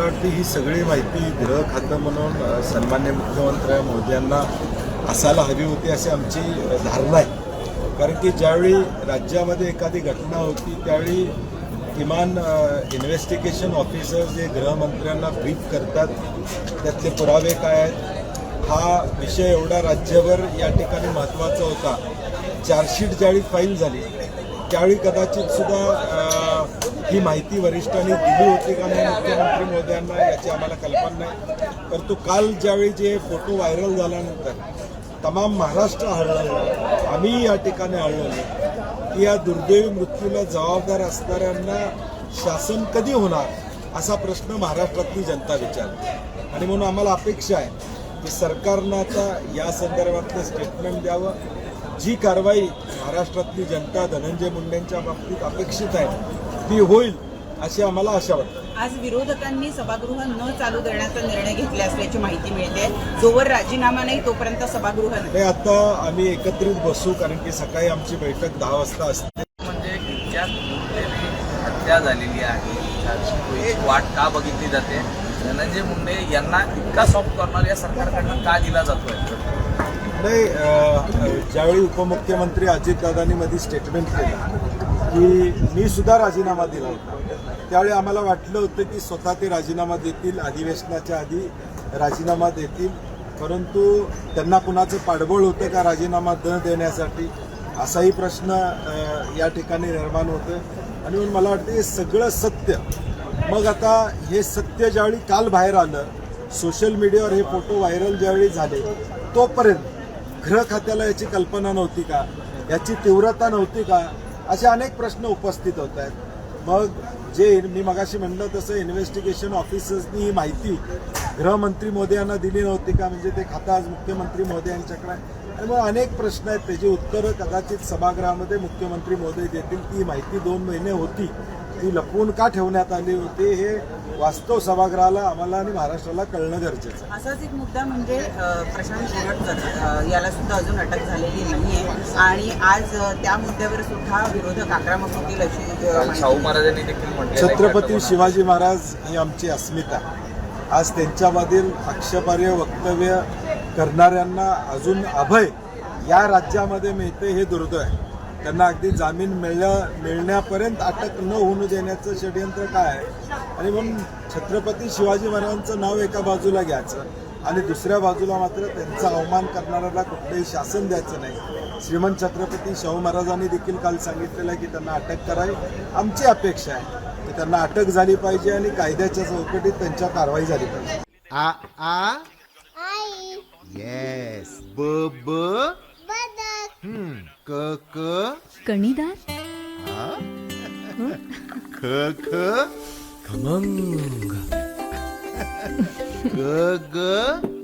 वाटतं ही सगळी माहिती गृह खातं म्हणून सन्मान्य मुख्यमंत्री मोदयांना असायला हवी होती अशी आमची धारणा आहे. कारण की ज्यावेळी राज्यामध्ये एखादी घटना होती त्यावेळी किमान इन्व्हेस्टिगेशन ऑफिसर जे गृहमंत्र्यांना ब्रीफ करतात त्यातले पुरावे काय आहेत, हा विषय एवढा राज्यभर या ठिकाणी महत्त्वाचा होता. चार्जशीट ज्यावेळी फाईल झाली त्यावेळी कदाचित सुद्धा ही माहिती वरिष्ठांनी दिली होती का नाही मुख्यमंत्री महोदयांना याची आम्हाला कल्पना नाही. परंतु काल ज्यावेळी जे फोटो व्हायरल झाल्यानंतर तमाम महाराष्ट्र हळहळलं, आम्ही या ठिकाणी हळहळलो की या दुर्दैवी मृत्यूला जबाबदार असणाऱ्यांना शासन कधी होणार असा प्रश्न महाराष्ट्रातली जनता विचारते. आणि म्हणून आम्हाला अपेक्षा आहे की सरकारनं आता या संदर्भातलं स्टेटमेंट द्यावं. जी कारवाई महाराष्ट्रातली जनता धनंजय मुंडेंच्या बाबतीत अपेक्षित आहे ती होईल अशी आम्हाला आशा वाटते. आज विरोधकांनी सभागृह न चालू देण्याचा निर्णय घेतला असल्याची माहिती मिळते. जोवर राजीनामा नाही तोपर्यंत सभागृह नाही. आता आम्ही एकत्रित बसू, कारण की सकाळी आमची बैठक 10 वाजता असते. म्हणजे इतक्यात हत्या झालेली आहे, वाट का बघितली जाते? धनंजय मुंडे यांना इतका सॉफ्ट कॉर्नर या सरकारकडनं का दिला जातोय? नाही, ज्यावेळी उपमुख्यमंत्री अजितदादांनी मध्ये स्टेटमेंट केलं की मी सुद्धा राजीनामा दिला होता, त्यावेळी आम्हाला वाटलं होतं की स्वतः ते राजीनामा देतील, अधिवेशनाच्या आधी राजीनामा देतील. परंतु त्यांना कुणाचं पाठबळ होतं का राजीनामा न देण्यासाठी असाही प्रश्न या ठिकाणी निर्माण होतं. आणि म्हणून मला वाटतं हे सगळं सत्य, मग आता हे सत्य ज्यावेळी काल बाहेर आलं, सोशल मीडियावर हे फोटो व्हायरल ज्यावेळी झाले, तोपर्यंत गृह खात्याला याची कल्पना नव्हती का, याची तीव्रता नव्हती का, असे अनेक प्रश्न उपस्थित होत आहेत. मग जे मी मगाशी म्हणलं तसं इन्व्हेस्टिगेशन ऑफिसर्सनी ही माहिती गृहमंत्री महोदयांना दिली नव्हती का, म्हणजे ते खातं आज मुख्यमंत्री महोदयांच्याकडे आहे. आणि मग अनेक प्रश्न आहेत, त्याची उत्तरं कदाचित सभागृहामध्ये मुख्यमंत्री महोदय देतील. ती माहिती 2 महिने होती, ती लपवून का ठेवण्यात आली होती हे वास्तव सभागृहाला, आम्हाला आणि महाराष्ट्राला कळणं गरजेचं आहे. असाच एक मुद्दा म्हणजे प्रशांत शिरडकर याला सुद्धा अजून अटक झालेली नाहीये आणि आज त्या मुद्द्यावर सुद्धा विरोधक आक्रमक होतील अशी शाहू महाराजांनी देखील म्हटलं. छत्रपती शिवाजी महाराज ही आमची अस्मिता. आज त्यांच्यामधील आक्षेपार्ह वक्तव्य करणाऱ्यांना अजून अभय या राज्यामध्ये मिळते हे दुर्दैव आहे. त्यांना अगदी जामीन मिळण्यापर्यंत अटक न होऊ देण्याचं षडयंत्र काय आहे? आणि म्हणून छत्रपती शिवाजी महाराजांचं नाव एका बाजूला घ्यायचं आणि दुसऱ्या बाजूला मात्र त्यांचा अवमान करणाऱ्याला कुठलंही शासन द्यायचं नाही. श्रीमंत छत्रपती शाहू महाराजांनी देखील काल सांगितलेलं आहे की त्यांना अटक करावी. आमची अपेक्षा आहे की त्यांना अटक झाली पाहिजे आणि कायद्याच्या चौकटीत त्यांच्या कारवाई झाली पाहिजे. आ आ येस ब ब क क कणीदार, ख ख खमंग ग ग